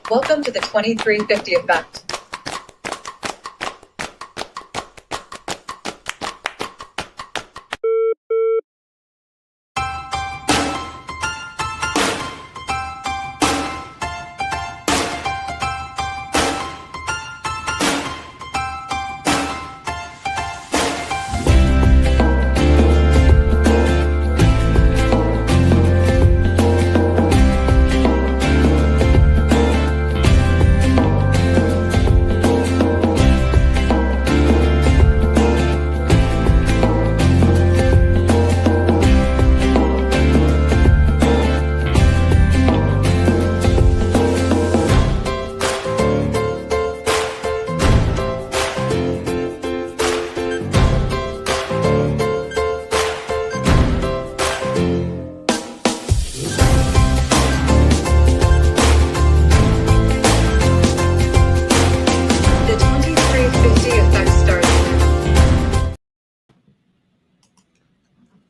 Welcome to the 2350 Effect. The 2350 Effect starts.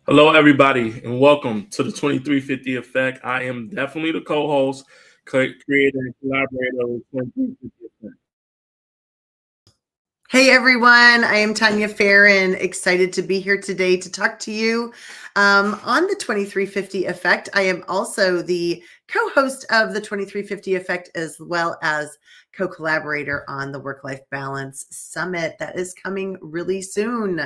Hello, everybody, and welcome to the 2350 Effect. I am definitely the co-host, creator, and collaborator of the 2350 Effect. Hey everyone, I am Tanya Farron, excited to be here today to talk to you on the 2350 Effect. I am also the co-host of the 2350 Effect as well as co-collaborator on the Work-Life Balance Summit that is coming really soon.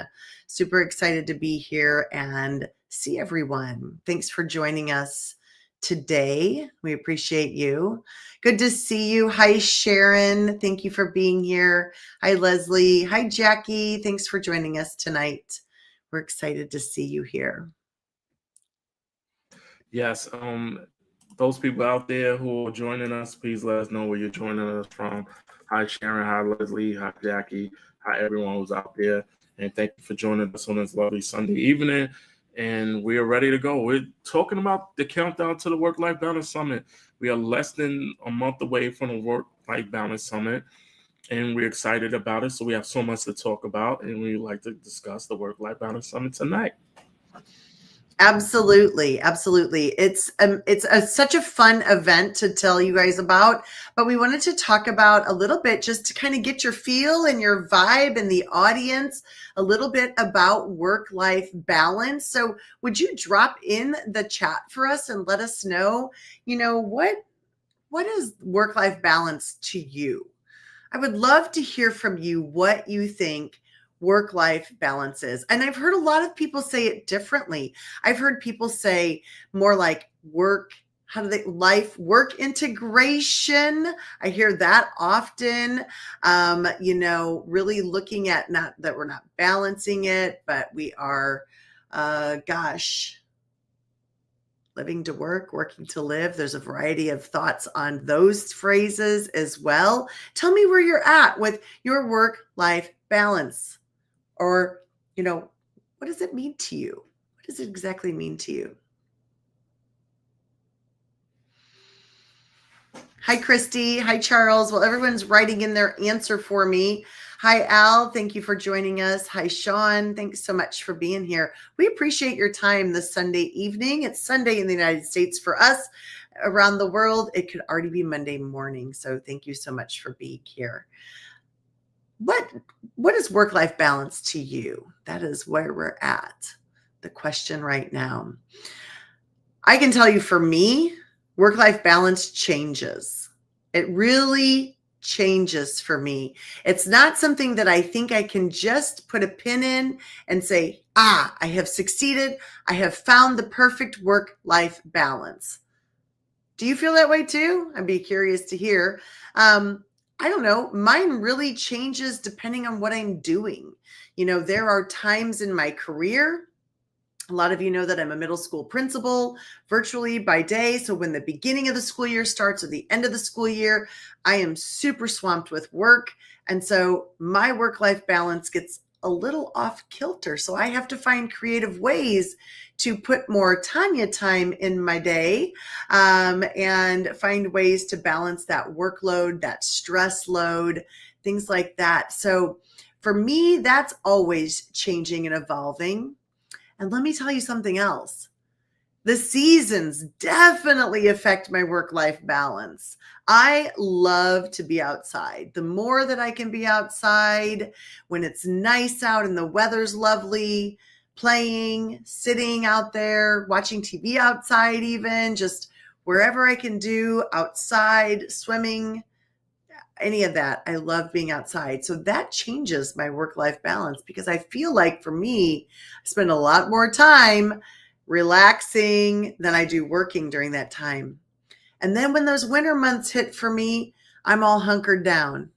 Super excited to be here and see everyone. Thanks for joining us today. We appreciate you. Good to see you. Hi, Sharon. Thank you for being here. Hi, Leslie. Hi, Jackie. Thanks for joining us tonight. We're excited to see you here. Yes, those people out there who are joining us, please let us know where you're joining us from. Hi, Sharon. Hi, Leslie. Hi, Jackie. Hi, everyone who's out there. And thank you for joining us on this lovely Sunday evening. And we are ready to go. We're talking about the countdown to the Work-Life Balance Summit. We are less than a month away from the Work-Life Balance Summit, and we're excited about it. So we have so much to talk about, and we'd like to discuss the Work-Life Balance Summit tonight. Absolutely. It's such a fun event to tell you guys about, but we wanted to talk about a little bit just to kind of get your feel and your vibe and the audience a little bit about work-life balance. So would you drop in the chat for us and let us know, what is work-life balance to you? I would love to hear from you what you think work-life balance is. And I've heard a lot of people say it differently. I've heard people say more like work integration. I hear that often. Really looking at not that we're not balancing it, but we are, living to work, working to live. There's a variety of thoughts on those phrases as well. Tell me where you're at with your work-life balance. Or, what does it mean to you? What does it exactly mean to you? Hi, Christy. Hi, Charles. Well, everyone's writing in their answer for me. Hi, Al. Thank you for joining us. Hi, Sean. Thanks so much for being here. We appreciate your time this Sunday evening. It's Sunday in the United States for us. Around the world, it could already be Monday morning. So thank you so much for being here. What is work-life balance to you? That is where we're at. The question right now. I can tell you for me, work-life balance changes. It really changes for me. It's not something that I think I can just put a pin in and say, I have succeeded. I have found the perfect work-life balance. Do you feel that way too? I'd be curious to hear. I don't know. Mine really changes depending on what I'm doing. There are times in my career. A lot of you know that I'm a middle school principal virtually by day. So when the beginning of the school year starts or the end of the school year, I am super swamped with work. And so my work-life balance gets a little off kilter. So I have to find creative ways to put more Tanya time in my day and find ways to balance that workload, that stress load, things like that. So for me, that's always changing and evolving. And let me tell you something else. The seasons definitely affect my work-life balance. I love to be outside. The more that I can be outside when it's nice out and the weather's lovely, playing, sitting out there, watching TV outside, even just wherever I can do outside, swimming, any of that. I love being outside. So that changes my work-life balance because I feel like for me, I spend a lot more time relaxing than I do working during that time. And then when those winter months hit for me, I'm all hunkered down.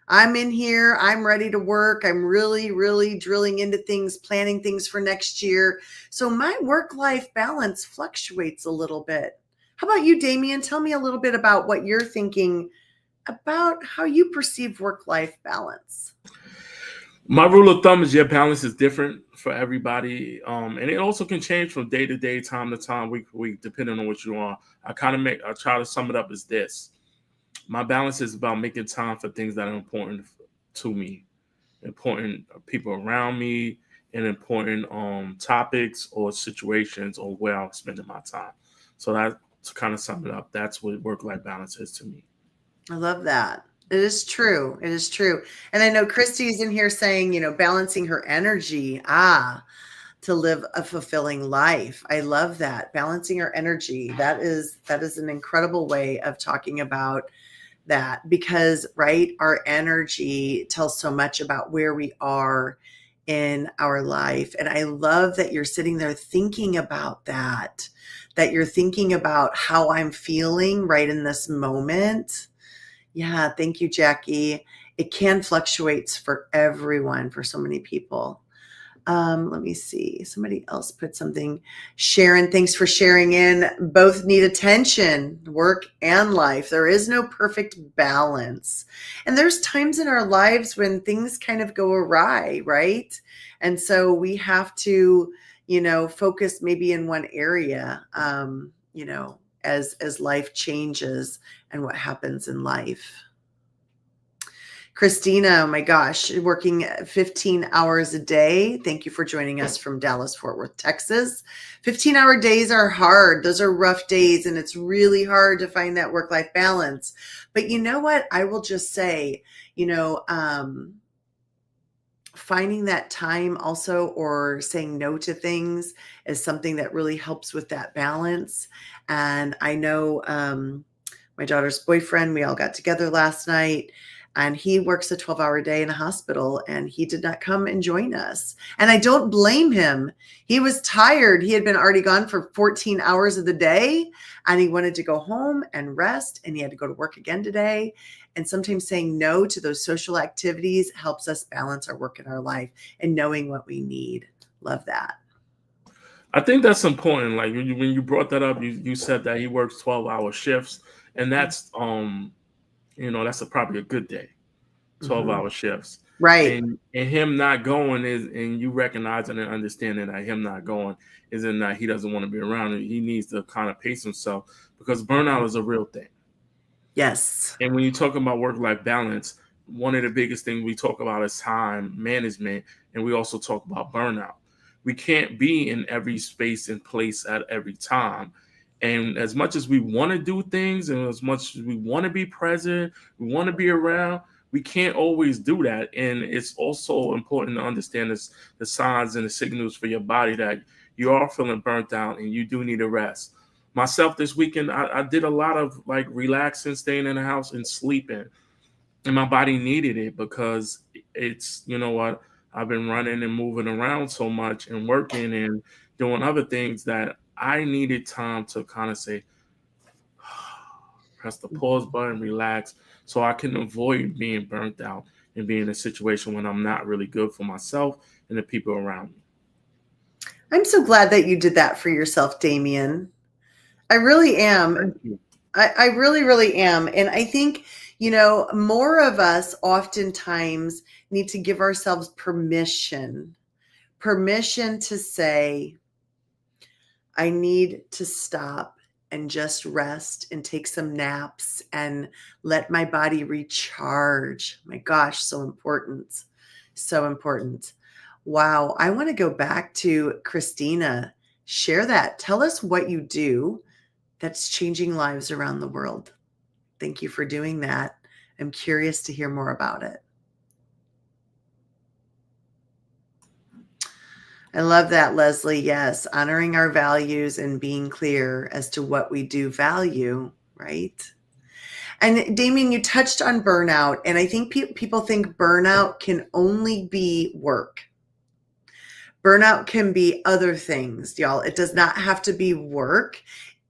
I'm in here. I'm ready to work. I'm really, really drilling into things, planning things for next year. So my work-life balance fluctuates a little bit. How about you, Damien? Tell me a little bit about what you're thinking about how you perceive work-life balance. My rule of thumb is your balance is different for everybody, and it also can change from day to day, time to time, week to week, depending on what you are. I try to sum it up as this: my balance is about making time for things that are important to me, important people around me, and important topics or situations or where I'm spending my time. So that, to kind of sum it up, that's what work life balance is to me. I love that. It is true. It is true. And I know Christy's in here saying, balancing her energy, to live a fulfilling life. I love that. Balancing her energy. That is an incredible way of talking about that because, right, our energy tells so much about where we are in our life. And I love that you're sitting there thinking about that you're thinking about how I'm feeling right in this moment. Yeah, thank you, Jackie. It can fluctuate for everyone, for so many people. Let me see. Somebody else put something. Sharon, thanks for sharing in. Both need attention, work and life. There is no perfect balance. And there's times in our lives when things kind of go awry, right? And so we have to, focus maybe in one area, as life changes and what happens in life. Christina, oh my gosh, working 15 hours a day. Thank you for joining us from Dallas, Fort Worth, Texas. 15-hour days are hard. Those are rough days, and it's really hard to find that work-life balance. But you know what? I will just say, finding that time also or saying no to things is something that really helps with that balance. And I know my daughter's boyfriend, we all got together last night, and he works a 12-hour day in a hospital, and he did not come and join us. And I don't blame him. He was tired. He had been already gone for 14 hours of the day, and he wanted to go home and rest, and he had to go to work again today. And sometimes saying no to those social activities helps us balance our work and our life and knowing what we need. Love that. I think that's important. Like when you brought that up, you said that he works 12-hour shifts, and that's that's probably a good day, 12-hour shifts. Right. And him not going and you recognizing and understanding that him not going isn't that he doesn't want to be around. He needs to kind of pace himself because burnout is a real thing. Yes. And when you talk about work-life balance, one of the biggest things we talk about is time management, and we also talk about burnout. We can't be in every space and place at every time. And as much as we want to do things and as much as we want to be present, we want to be around, we can't always do that. And it's also important to understand the signs and the signals for your body that you are feeling burnt out and you do need a rest. Myself this weekend, I did a lot of like relaxing, staying in the house and sleeping. And my body needed it because it's, what, I've been running and moving around so much and working and doing other things that I needed time to kind of say, press the pause button, relax, so I can avoid being burnt out and being in a situation when I'm not really good for myself and the people around me. I'm so glad that you did that for yourself, Damien. I really am. I really, really am. And I think, more of us oftentimes need to give ourselves permission to say, I need to stop and just rest and take some naps and let my body recharge. My gosh, so important. So important. Wow. I want to go back to Christina. Share that. Tell us what you do that's changing lives around the world. Thank you for doing that. I'm curious to hear more about it. I love that, Leslie. Yes, honoring our values and being clear as to what we do value, right? And Damien, you touched on burnout, and I think people think burnout can only be work. Burnout can be other things, y'all. It does not have to be work.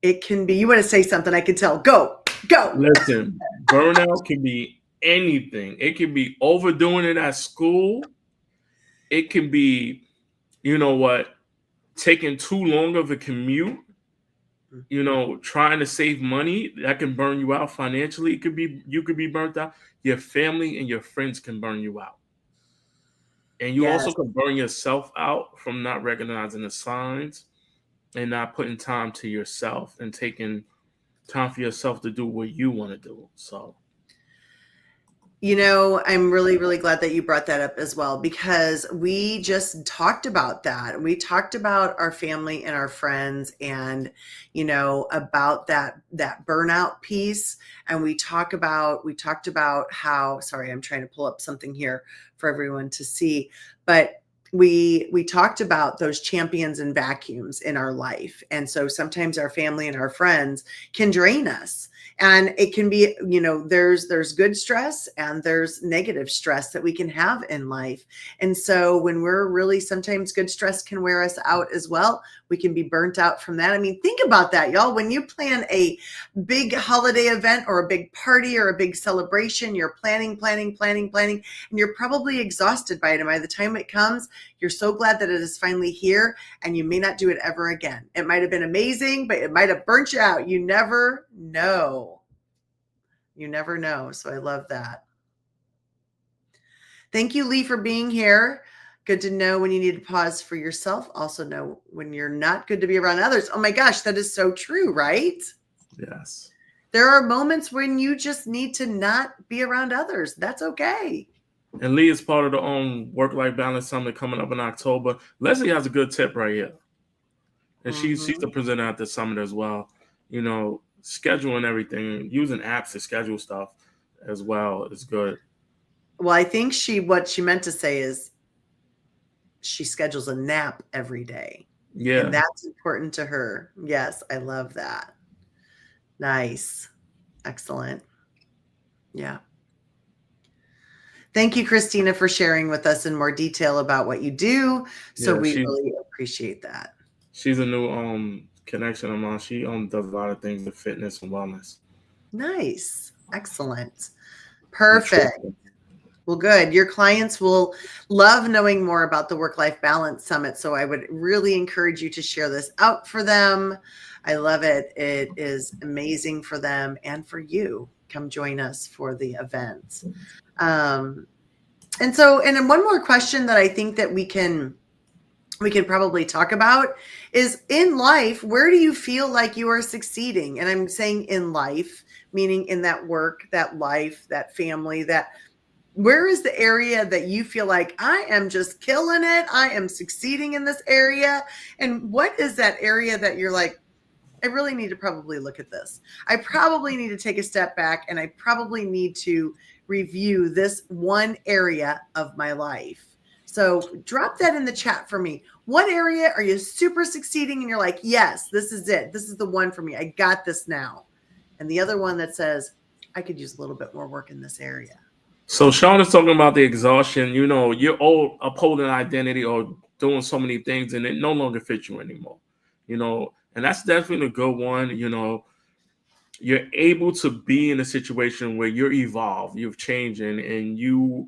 It can be, you want to say something, I can tell. Go. Listen, burnout can be anything. It can be overdoing it at school. It can be, you know what, taking too long of a commute, you know, trying to save money. That can burn you out financially. It could be, you could be burnt out. Your family and your friends can burn you out. And you Yes. also can burn yourself out from not recognizing the signs and not putting time to yourself and taking time for yourself to do what you want to do. So, you know, I'm really, really glad that you brought that up as well, because we just talked about that. We talked about our family and our friends and, you know, about that burnout piece. And we talked about how, sorry, I'm trying to pull up something here for everyone to see, but we talked about those champions and vacuums in our life. And so sometimes our family and our friends can drain us. And it can be, you know, there's good stress and there's negative stress that we can have in life. And so when we're really, sometimes good stress can wear us out as well. We can be burnt out from that. I mean, think about that, y'all. When you plan a big holiday event or a big party or a big celebration, you're planning, and you're probably exhausted by it. And by the time it comes, you're so glad that it is finally here, and you may not do it ever again. It might have been amazing, but it might have burnt you out. You never know. You never know. So I love that. Thank you, Lee, for being here. Good to know when you need to pause for yourself. Also know when you're not good to be around others. Oh my gosh, that is so true, right? yes. There are moments when you just need to not be around others. That's okay. And Lee is part of the Work-Life Balance Summit coming up in October. Leslie has a good tip right here. And she's the presenter at the summit as well. You know, scheduling everything, using apps to schedule stuff as well is good. Well, I think what she meant to say is she schedules a nap every day. Yeah. And that's important to her. Yes, I love that. Nice. Excellent. Yeah. Thank you, Christina, for sharing with us in more detail about what you do. So Yeah, we really appreciate that. She's a new connection of mine. She does a lot of things with fitness and wellness. Nice. Excellent. Perfect. Well, good. Your clients will love knowing more about the Work-Life Balance Summit. So I would really encourage you to share this out for them. I love it. It is amazing for them and for you. Come join us for the event. And then one more question that I think that we can probably talk about is, in life, where do you feel like you are succeeding? And I'm saying in life, meaning in that work, that life, that family, where is the area that you feel like I am just killing it? I am succeeding in this area. And what is that area that you're like, I really need to probably look at this. I probably need to take a step back, and I probably need to review this one area of my life. So drop that in the chat for me. What area are you super succeeding and you're like, yes, this is it. This is the one for me. I got this now. And the other one that says, I could use a little bit more work in this area. So Sean is talking about the exhaustion. You know, you're upholding identity or doing so many things and it no longer fits you anymore. You know, and that's definitely a good one. You know, you're able to be in a situation where you're evolved, you've changed, and you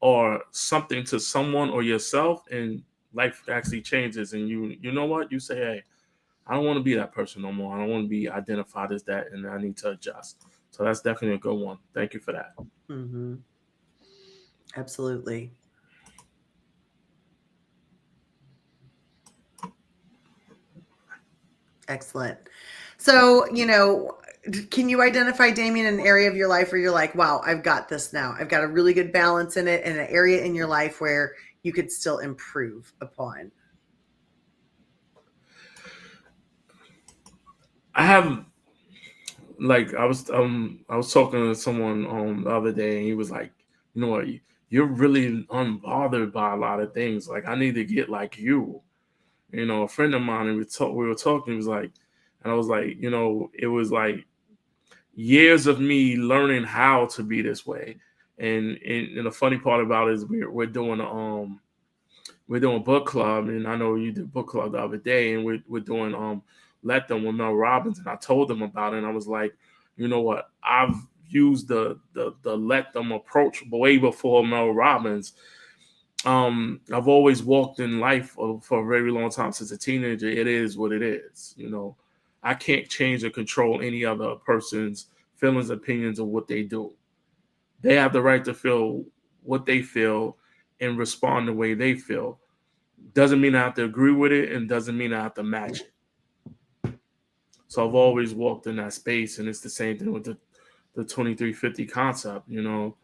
are something to someone or yourself, and life actually changes. And you know what? You say, hey, I don't want to be that person no more. I don't want to be identified as that, and I need to adjust. So that's definitely a good one. Thank you for that. Mm-hmm. Absolutely. Excellent. So, you know, can you identify, Damien, an area of your life where you're like, wow, I've got this now. I've got a really good balance in it, and an area in your life where you could still improve upon? I have like I was talking to someone the other day, and he was like, you know what, you're really unbothered by a lot of things. Like I need to get like you. You know, a friend of mine, and we were talking. He was like, and I was like, you know, it was like years of me learning how to be this way. And the funny part about it is we're doing book club, and I know you did book club the other day, and we're doing Let Them with Mel Robbins, and I told them about it, and I was like, you know what, I've used the Let Them approach way before Mel Robbins. I've always walked in life for a very long time since a teenager. It is what it is, you know. I can't change or control any other person's feelings, opinions, or what they do. They have the right to feel what they feel and respond the way they feel. Doesn't mean I have to agree with it, and doesn't mean I have to match it. So I've always walked in that space, and it's the same thing with the 2350 concept. You know,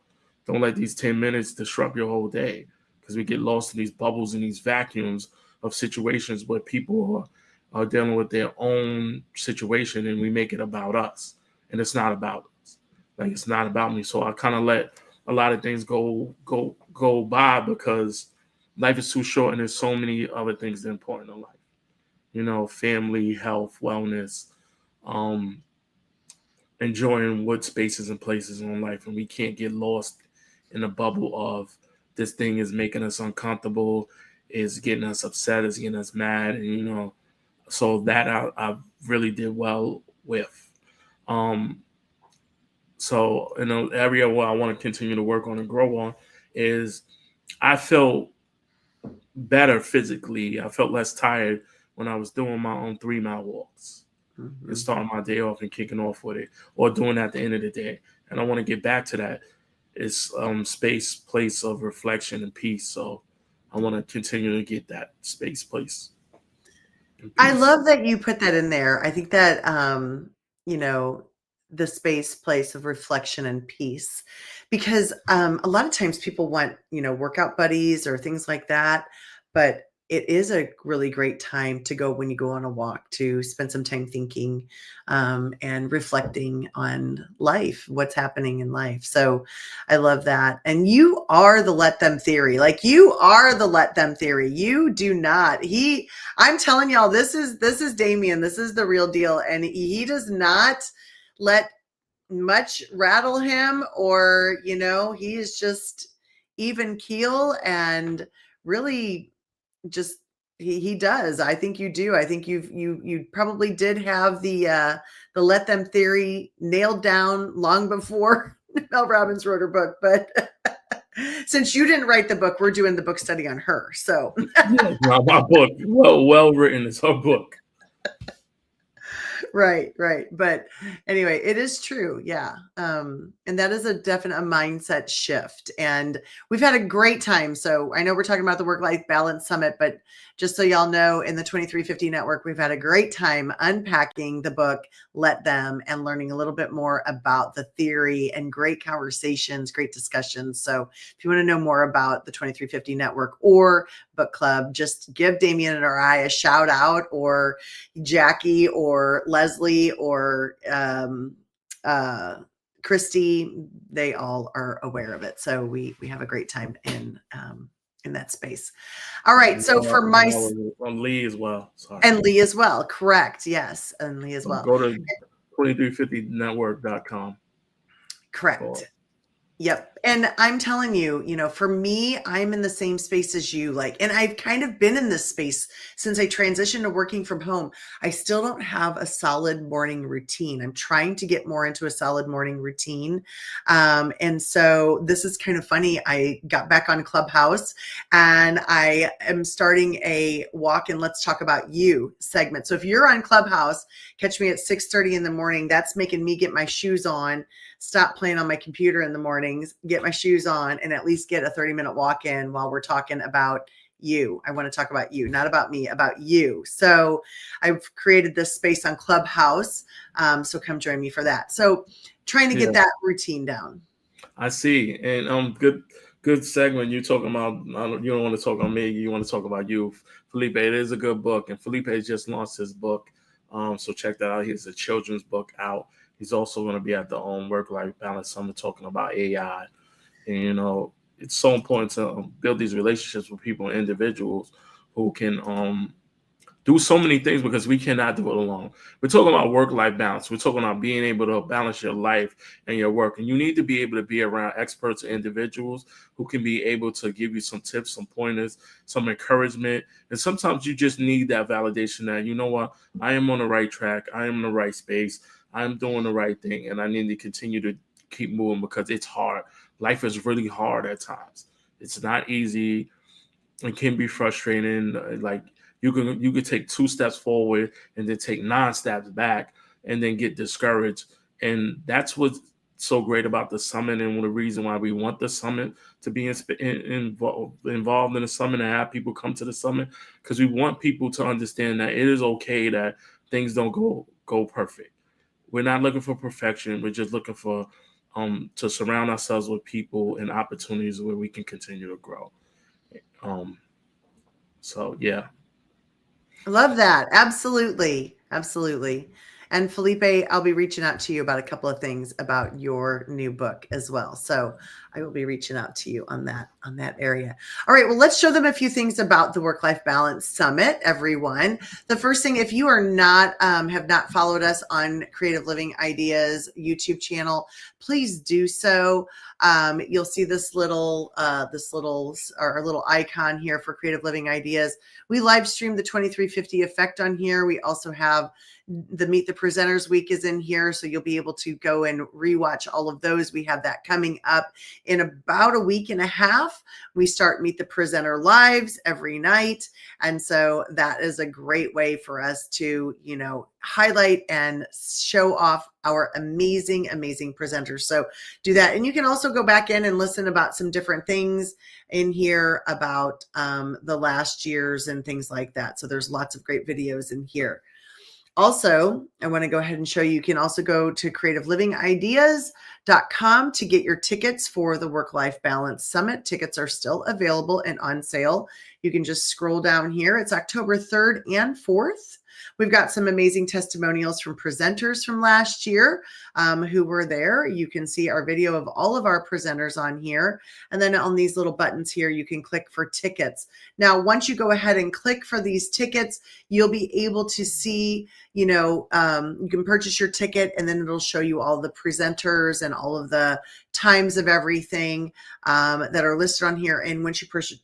don't let these 10 minutes disrupt your whole day, because we get lost in these bubbles and these vacuums of situations where people are dealing with their own situation, and we make it about us, and it's not about us. Like it's not about me. So I kind of let a lot of things go by, because life is too short, and there's so many other things that are important in life. You know, family, health, wellness, um, enjoying what spaces and places in life, and we can't get lost in the bubble of this thing is making us uncomfortable, is getting us upset, is getting us mad, and you know, so that I really did well with. Um, so in an area where I want to continue to work on and grow on is I felt better physically. I felt less tired when I was doing my own 3 mile walks Mhm. and starting my day off and kicking off with it, or doing at the end of the day. And I want to get back to that. It's space, place of reflection and peace. So I want to continue to get that space, place, and I peace. love that you put that in there. I think that you know, the space, place of reflection and peace, because a lot of times people want, you know, workout buddies or things like that, but it is a really great time to go when you go on a walk to spend some time thinking and reflecting on life, what's happening in life. So I love that. And you are the let them theory. Like you are the let them theory. You do not. I'm telling y'all, this is Damien. This is the real deal. And he does not let much rattle him, or, you know, he is just even keel and really just he does. I think you do. I think you probably did have the let them theory nailed down long before Mel Robbins wrote her book, but since you didn't write the book, we're doing the book study on her. So Yeah, my book, well written. It's her book. right. But anyway, it is true. Yeah. And that is a definite mindset shift. And we've had a great time. So I know we're talking about the Work-Life Balance Summit, but just so y'all know, in the 2350 Network, we've had a great time unpacking the book, Let Them, and learning a little bit more about the theory, and great conversations, great discussions. So if you want to know more about the 2350 Network or book club, just give Damien or I a shout out, or Jackie or Leslie or Christy. They all are aware of it. So we have a great time in that space. All right. So for my On Lee as well. Sorry. and Lee as well. Correct. Yes. And Lee as well. Go to 2350network.com. Correct. Yep. And I'm telling you, you know, for me, I'm in the same space as you. Like, and I've kind of been in this space since I transitioned to working from home. I still don't have a solid morning routine. I'm trying to get more into a solid morning routine. And so this is kind of funny. I got back on Clubhouse, and I am starting a walk and let's talk about you segment. So if you're on Clubhouse, catch me at 6:30 in the morning. That's making me get my shoes on, stop playing on my computer in the mornings, get my shoes on, and at least get a 30-minute walk in while we're talking about you. I want to talk about you, not about me, about you. So I've created this space on Clubhouse. So come join me for that. So trying to get that routine down. I see. And good segment. You talking about, you don't want to talk on me. You want to talk about you. Felipe, it is a good book. And Felipe just launched his book, So check that out. He has a children's book out. He's also going to be at the Work-Life Balance Summit talking about AI. And, it's so important to build these relationships with people and individuals who can do so many things, because we cannot do it alone. We're talking about work-life balance. We're talking about being able to balance your life and your work. And you need to be able to be around experts and individuals who can be able to give you some tips, some pointers, some encouragement. And sometimes you just need that validation that, you know what, I am on the right track. I am in the right space. I'm doing the right thing. And I need to continue to keep moving, because it's hard. Life is really hard at times. It's not easy. It can be frustrating. Like, you can take 2 steps forward and then take 9 steps back and then get discouraged. And that's what's so great about the summit, and the reason why we want the summit to be involved in the summit and have people come to the summit, because we want people to understand that it is okay that things don't go perfect. We're not looking for perfection. We're just looking for to surround ourselves with people and opportunities where we can continue to grow. So yeah. Love that. Absolutely. Absolutely. And Felipe, I'll be reaching out to you about a couple of things about your new book as well. So I will be reaching out to you on that area. All right. Well, let's show them a few things about the Work-Life Balance Summit, everyone. The first thing, if you are not, have not followed us on Creative Living Ideas YouTube channel, please do so. You'll see this little icon here for Creative Living Ideas. We live stream the 2350 Effect on here. We also have the Meet the Presenters Week is in here, so you'll be able to go and rewatch all of those. We have that coming up in about a week and a half. We start Meet the Presenter Lives every night, and so that is a great way for us to, highlight and show off our amazing presenters. So do that. And you can also go back in and listen about some different things in here about the last years and things like that. So there's lots of great videos in here. Also, I want to go ahead and show you, you can also go to creativelivingideas.com to get your tickets for the Work-Life Balance Summit. Tickets are still available and on sale. You can just scroll down here. It's October 3rd and 4th. We've got some amazing testimonials from presenters from last year who were there. You can see our video of all of our presenters on here. And then on these little buttons here, you can click for tickets. Now, once you go ahead and click for these tickets, you'll be able to see, you can purchase your ticket, and then it'll show you all the presenters and all of the times of everything that are listed on here. And once you purchase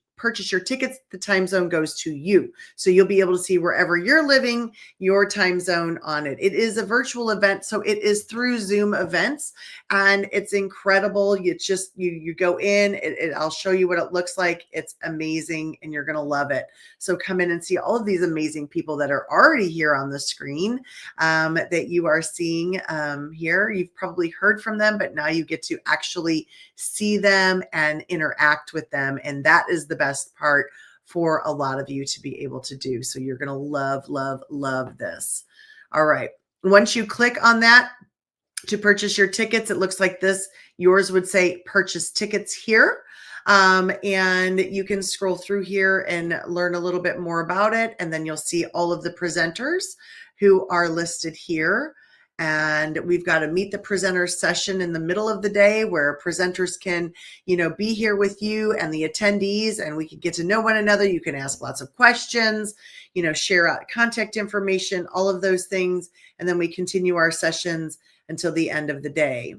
your tickets, the time zone goes to you. So you'll be able to see wherever you're living, your time zone on it. It is a virtual event, so it is through Zoom events, and it's incredible. You just, you go in, I'll show you what it looks like. It's amazing, and you're going to love it. So come in and see all of these amazing people that are already here on the screen that you are seeing here. You've probably heard from them, but now you get to actually see them and interact with them. And that is the best part for a lot of you to be able to do. So you're going to love this. All right. Once you click on that to purchase your tickets, it looks like this. Yours would say purchase tickets here. And you can scroll through here and learn a little bit more about it. And then you'll see all of the presenters who are listed here. And we've got a Meet the Presenters session in the middle of the day where presenters can, be here with you and the attendees, and we can get to know one another. You can ask lots of questions, share out contact information, all of those things. And then we continue our sessions until the end of the day.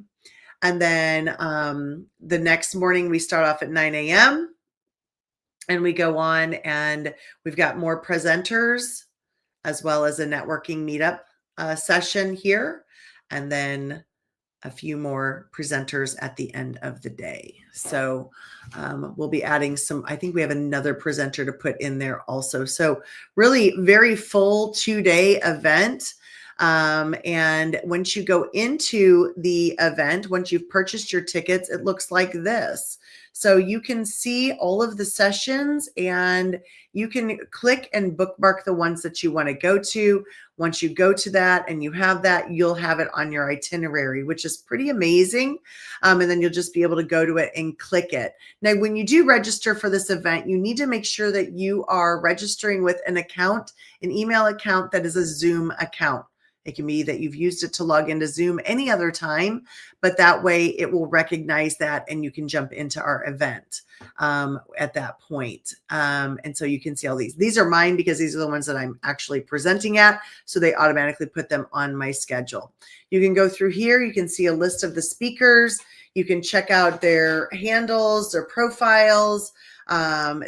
And then the next morning we start off at 9 a.m. and we go on, and we've got more presenters as well as a networking meetup session here, and then a few more presenters at the end of the day. So we'll be adding I think we have another presenter to put in there also. So really very full 2-day event. And once you go into the event, once you've purchased your tickets, it looks like this. So you can see all of the sessions and you can click and bookmark the ones that you want to go to. Once you go to that and you have that, you'll have it on your itinerary, which is pretty amazing. And then you'll just be able to go to it and click it. Now, when you do register for this event, you need to make sure that you are registering with an account, an email account that is a Zoom account. It can be that you've used it to log into Zoom any other time, but that way it will recognize that and you can jump into our event at that point. And so you can see all these. These are mine because these are the ones that I'm actually presenting at. So they automatically put them on my schedule. You can go through here. You can see a list of the speakers. You can check out their handles, their profiles,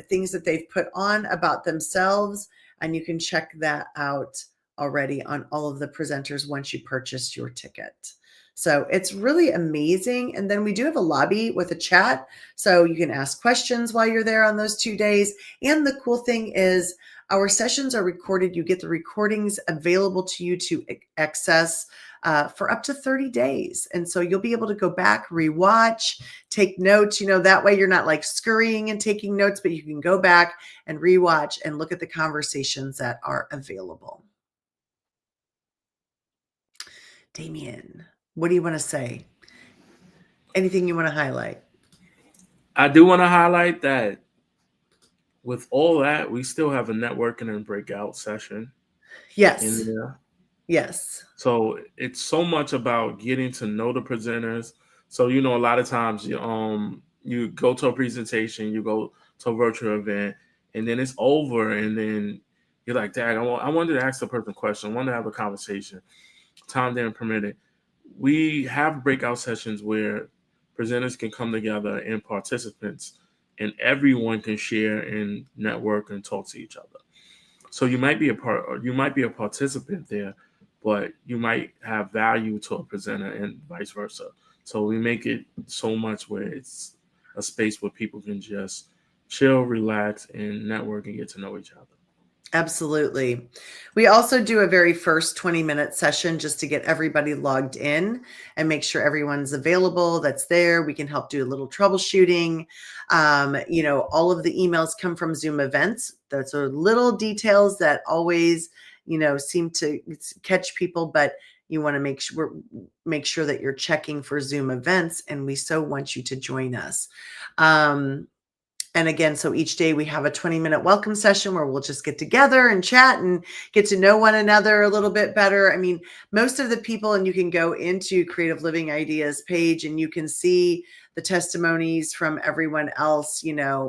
things that they've put on about themselves. And you can check that out already on all of the presenters once you purchase your ticket. So it's really amazing. And then we do have a lobby with a chat. So you can ask questions while you're there on those 2 days. And the cool thing is our sessions are recorded. You get the recordings available to you to access for up to 30 days. And so you'll be able to go back, rewatch, take notes, that way you're not like scurrying and taking notes, but you can go back and rewatch and look at the conversations that are available. Damien, what do you want to say? Anything you want to highlight? I do want to highlight that with all that, we still have a networking and breakout session. Yes. In there. Yes. So it's so much about getting to know the presenters. So, a lot of times you go to a presentation, you go to a virtual event, and then it's over. And then you're like, Dad, I wanted to ask the person a question. I wanted to have a conversation. Time didn't permit it. We have breakout sessions where presenters can come together and participants, and everyone can share and network and talk to each other. So you might be a participant there, but you might have value to a presenter and vice versa. So we make it so much where it's a space where people can just chill, relax, and network and get to know each other. Absolutely. We also do a very first 20-minute session just to get everybody logged in and make sure everyone's available that's there. We can help do a little troubleshooting. All of the emails come from Zoom events. Those are little details that always, seem to catch people, but you want to make sure that you're checking for Zoom events, and we so want you to join us. And again, so each day we have a 20-minute welcome session where we'll just get together and chat and get to know one another a little bit better. I mean, most of the people, and you can go into Creative Living Ideas page and you can see the testimonies from everyone else.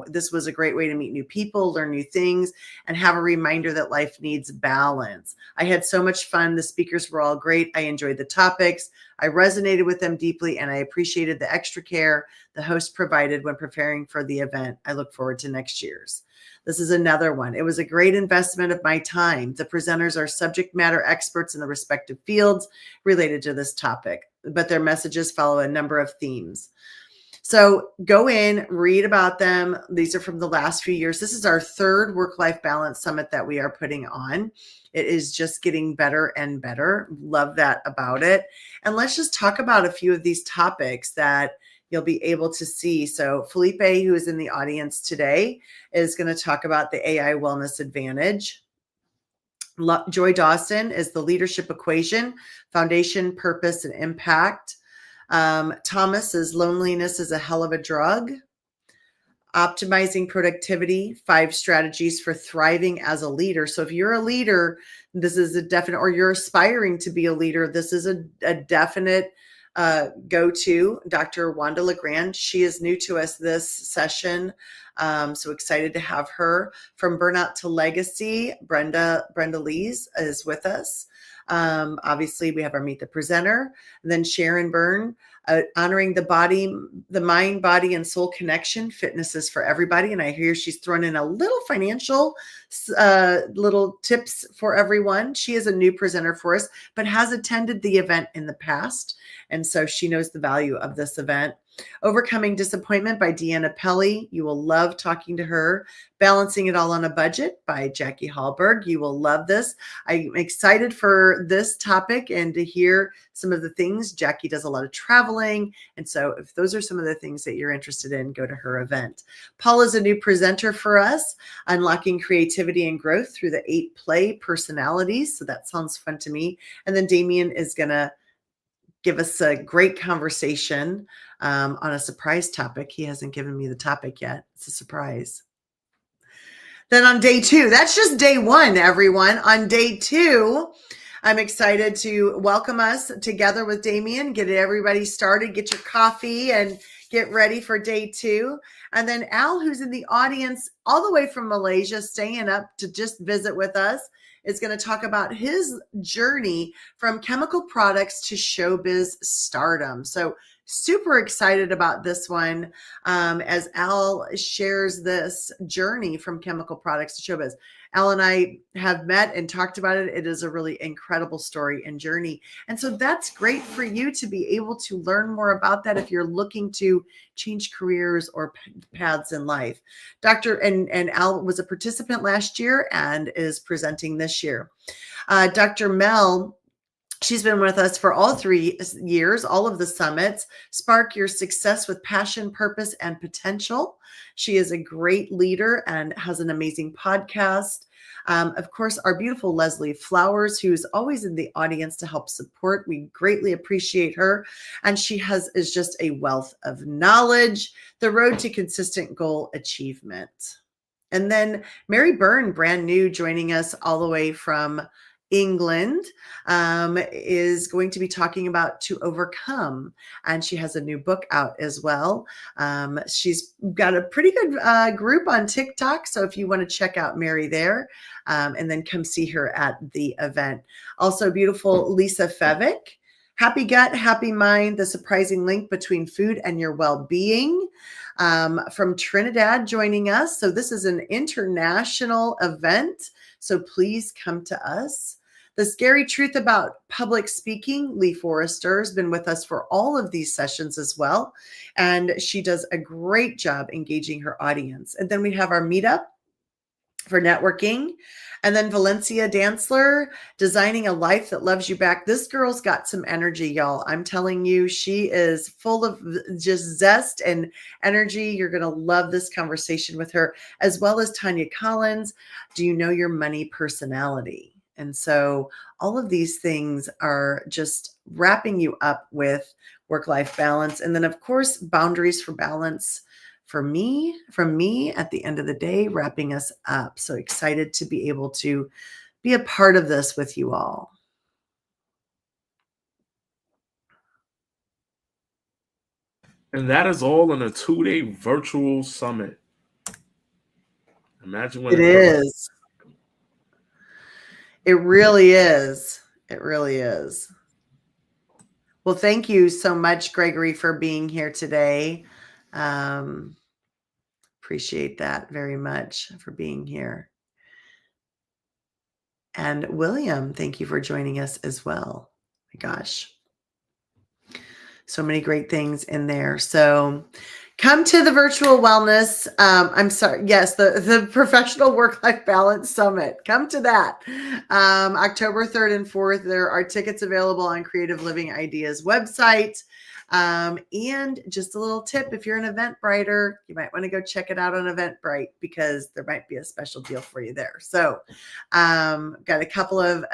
This was a great way to meet new people, learn new things, and have a reminder that life needs balance. I had so much fun. The speakers were all great. I enjoyed the topics. I resonated with them deeply, and I appreciated the extra care the host provided when preparing for the event. I look forward to next year's. This is another one. It was a great investment of my time. The presenters are subject matter experts in the respective fields related to this topic, but their messages follow a number of themes. So go in, read about them. These are from the last few years. This is our third work-life balance summit that we are putting on. It is just getting better and better. Love that about it. And let's just talk about a few of these topics that you'll be able to see. So Felipe, who is in the audience today, is going to talk about the AI Wellness Advantage. Joy Dawson is the Leadership Equation, Foundation, Purpose, and Impact. Thomas is Loneliness is a Hell of a Drug. Optimizing Productivity, 5 Strategies for Thriving as a Leader. So if you're a leader, this is a definite, or you're aspiring to be a leader, this is a definite go-to. Dr. Wanda LeGrand, she is new to us this session. So excited to have her. From Burnout to Legacy, Brenda Lees is with us. Obviously, we have our Meet the Presenter. And then Sharon Byrne, honoring the mind, body, and soul connection. Fitness is for everybody. And I hear she's thrown in a little financial little tips for everyone. She is a new presenter for us, but has attended the event in the past. And so she knows the value of this event. Overcoming Disappointment by Deanna Pelly. You will love talking to her. Balancing It All on a Budget by Jackie Hallberg. You will love this. I'm excited for this topic and to hear some of the things. Jackie does a lot of traveling. And so if those are some of the things that you're interested in, go to her event. Paul is a new presenter for us, Unlocking Creativity and Growth Through the 8 Play Personalities. So that sounds fun to me. And then Damien is going to give us a great conversation on a surprise topic. He hasn't given me the topic yet. It's a surprise. Then on day 2, that's just day 1, everyone. On day 2, I'm excited to welcome us together with Damien, get everybody started, get your coffee and get ready for day 2. And then Al, who's in the audience all the way from Malaysia, staying up to just visit with us, is going to talk about his journey from chemical products to showbiz stardom. So super excited about this one as Al shares this journey from chemical products to showbiz. Al and I have met and talked about it. It is a really incredible story and journey. And so that's great for you to be able to learn more about that if you're looking to change careers or paths in life. And Al was a participant last year and is presenting this year. Dr. Mel, she's been with us for all 3 years, all of the summits. Spark Your Success with Passion, Purpose, and Potential. She is a great leader and has an amazing podcast. Of course, our beautiful Leslie Flowers, who's always in the audience to help support. We greatly appreciate her. And she is just a wealth of knowledge, the road to consistent goal achievement. And then Mary Byrne, brand new, joining us all the way from England, is going to be talking about To Overcome, and she has a new book out as well. She's got a pretty good group on TikTok, so if you want to check out Mary there, and then come see her at the event. Also beautiful Lisa Fevick, Happy Gut, Happy Mind, the surprising link between food and your well-being, from Trinidad joining us. So this is an international event, so please come to us. The Scary Truth About Public Speaking, Lee Forrester has been with us for all of these sessions as well. And she does a great job engaging her audience. And then we have our meetup for networking. And then Valencia Dantzler, Designing a Life That Loves You Back. This girl's got some energy, y'all. I'm telling you, she is full of just zest and energy. You're going to love this conversation with her, as well as Tanya Collins, Do You Know Your Money Personality? And so all of these things are just wrapping you up with work-life balance. And then, of course, Boundaries for Balance from me at the end of the day, wrapping us up. So excited to be able to be a part of this with you all. And that is all in a 2-day virtual summit. Imagine what it is. It really is. It really is. Well, thank you so much, Gregory, for being here today. Appreciate that very much for being here. And William, thank you for joining us as well. My gosh. So many great things in there. So come to the virtual wellness. Yes, the Professional Work-Life Balance Summit. Come to that. October 3rd and 4th. There are tickets available on Creative Living Ideas website. And just a little tip, if you're an Eventbriter, you might want to go check it out on Eventbrite because there might be a special deal for you there. So got a couple of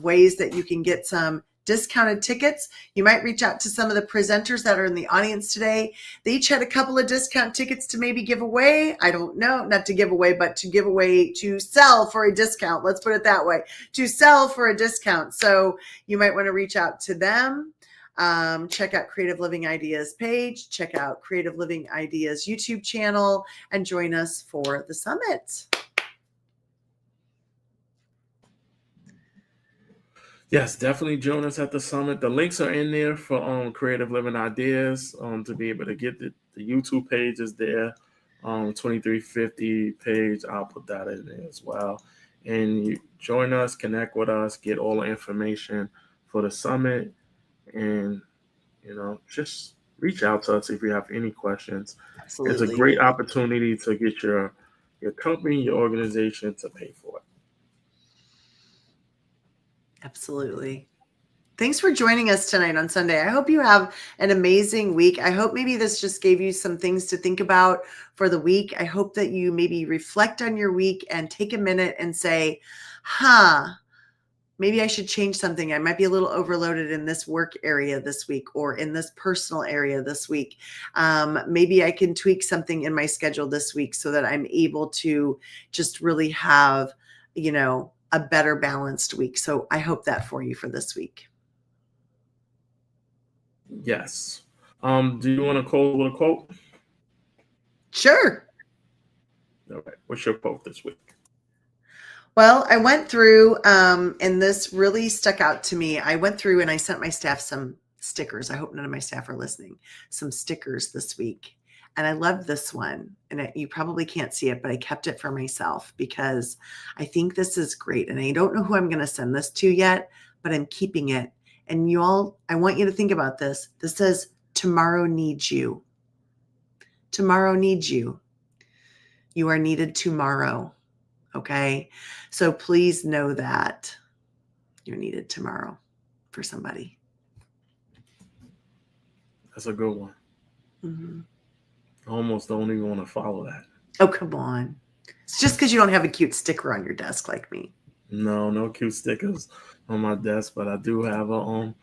ways that you can get some discounted tickets. You might reach out to some of the presenters that are in the audience today. They each had a couple of discount tickets to maybe give away. I don't know, not to give away, but to give away, to sell for a discount. Let's put it that way, to sell for a discount. So you might want to reach out to them. Check out Creative Living Ideas page, check out Creative Living Ideas YouTube channel, and join us for the summit. Yes, definitely join us at the summit. The links are in there for Creative Living Ideas to be able to get the YouTube page is there. 2350 page, I'll put that in there as well. And you join us, connect with us, get all the information for the summit, and just reach out to us if you have any questions. It's a Absolutely. great opportunity to get your company, your organization to pay for it. Absolutely. Thanks for joining us tonight on Sunday. I hope you have an amazing week. I hope maybe this just gave you some things to think about for the week. I hope that you maybe reflect on your week and take a minute and say, maybe I should change something. I might be a little overloaded in this work area this week or in this personal area this week. Maybe I can tweak something in my schedule this week so that I'm able to just really have, a better balanced week. So I hope that for you for this week. Yes. Do you want to close with a quote? Sure. All right. What's your quote this week? Well, I went through, and this really stuck out to me. I went through and I sent my staff some stickers. I hope none of my staff are listening. Some stickers this week. And I love this one. And you probably can't see it, but I kept it for myself because I think this is great. And I don't know who I'm going to send this to yet, but I'm keeping it. And you all, I want you to think about this. This says, tomorrow needs you. Tomorrow needs you. You are needed tomorrow. Okay. So please know that you're needed tomorrow for somebody. That's a good one. Mm-hmm. I almost don't even want to follow that. Oh, come on. It's just because you don't have a cute sticker on your desk like me. No cute stickers on my desk, but I do have a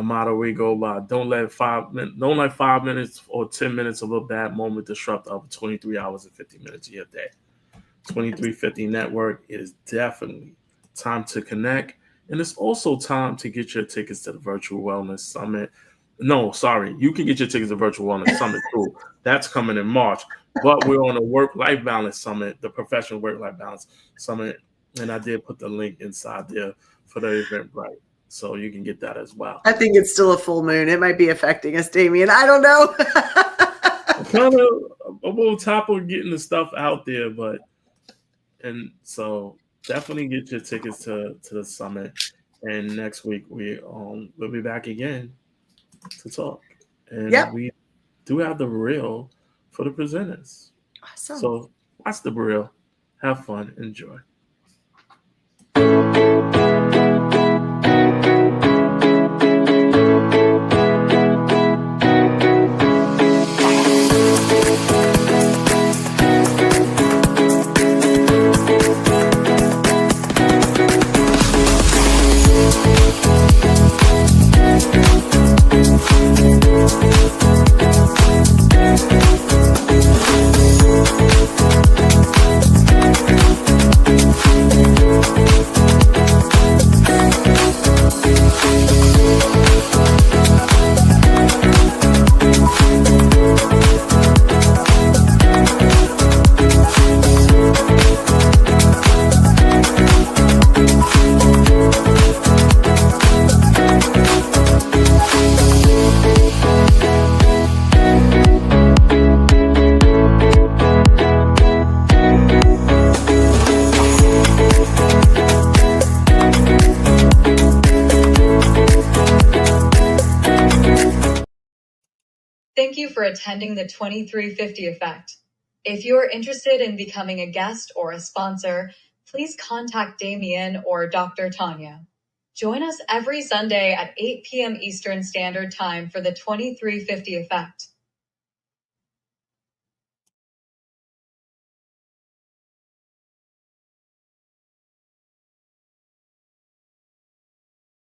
motto we go by. Don't let 5 minutes or 10 minutes of a bad moment disrupt over 23 hours and 50 minutes of your day. 2350 Network is definitely time to connect. And it's also time to get your tickets to the Virtual Wellness Summit. No, sorry. You can get your tickets to Virtual Wellness Summit too. That's coming in March. But we're on a Work-Life Balance Summit, the Professional Work-Life Balance Summit. And I did put the link inside there for the Eventbrite. So you can get that as well. I think it's still a full moon. It might be affecting us, Damien. I don't know. Kind of a little top of getting the stuff out there, and so definitely get your tickets to the summit. And next week we'll be back again to talk. And we do have the reel for the presenters. Awesome. So watch the reel, have fun, enjoy. Thank you for attending the 2350 Effect. If you are interested in becoming a guest or a sponsor, please contact Damien or Dr. Tanya. Join us every Sunday at 8 p.m. Eastern Standard Time for the 2350 Effect.